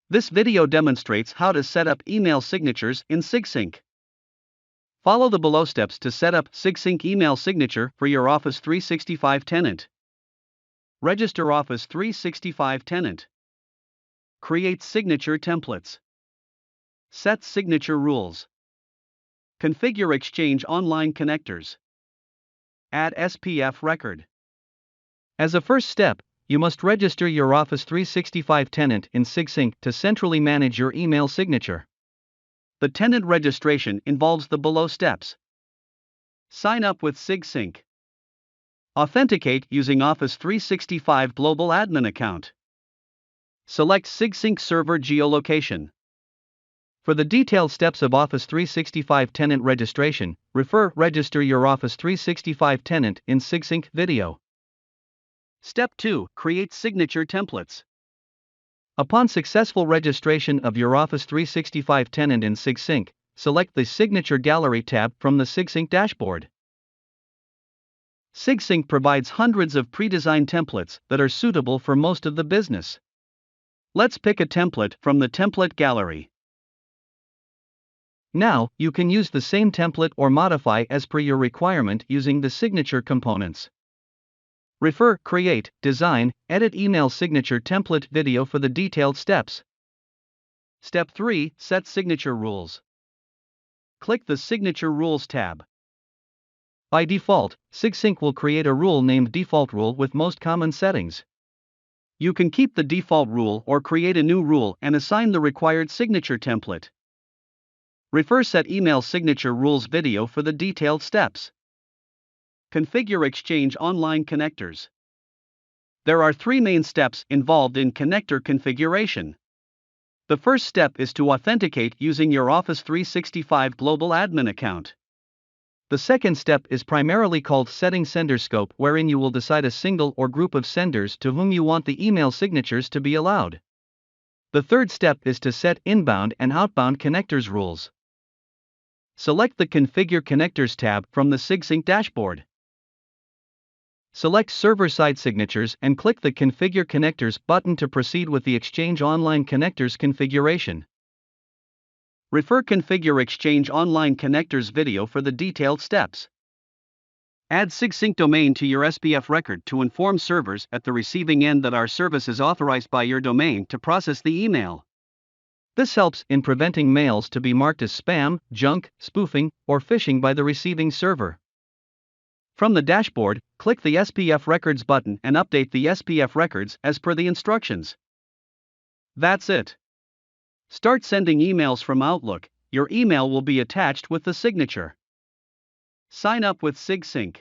This video demonstrates how to set up email signatures in Sigsync. Follow the below steps to set up Sigsync email signature for your Office 365 tenant. Register Office 365 tenant. Create signature templates. Set signature rules. Configure Exchange Online connectors. Add SPF record. As a first step, you must register your Office 365 tenant in Sigsync to centrally manage your email signature. The tenant registration involves the below steps. Sign up with Sigsync. Authenticate using Office 365 Global Admin account. Select Sigsync server geolocation. For the detailed steps of Office 365 tenant registration, Register your Office 365 tenant in Sigsync video. Step 2. Create signature templates. Upon successful registration of your Office 365 tenant in Sigsync, select the Signature Gallery tab from the Sigsync dashboard. Sigsync provides hundreds of pre-designed templates that are suitable for most of the business. Let's pick a template from the template gallery. Now, you can use the same template or modify as per your requirement using the signature components. Create, Design, Edit Email Signature Template video for the detailed steps. Step 3. Set Signature Rules. Click the Signature Rules tab. By default, Sigsync will create a rule named Default Rule with most common settings. You can keep the default rule or create a new rule and assign the required signature template. Set Email Signature Rules video for the detailed steps. Configure Exchange Online connectors. There are 3 main steps involved in connector configuration. The first step is to authenticate using your Office 365 Global Admin account. The second step is primarily called Setting Sender Scope, wherein you will decide a single or group of senders to whom you want the email signatures to be allowed. The third step is to set inbound and outbound connectors rules. Select the Configure Connectors tab from the Sigsync dashboard. Select Server-Side Signatures and click the Configure Connectors button to proceed with the Exchange Online Connectors configuration. Configure Exchange Online Connectors video for the detailed steps. Add Sigsync domain to your SPF record to inform servers at the receiving end that our service is authorized by your domain to process the email. This helps in preventing mails to be marked as spam, junk, spoofing, or phishing by the receiving server. From the dashboard, click the SPF Records button and update the SPF records as per the instructions. That's it. Start sending emails from Outlook. Your email will be attached with the signature. Sign up with Sigsync.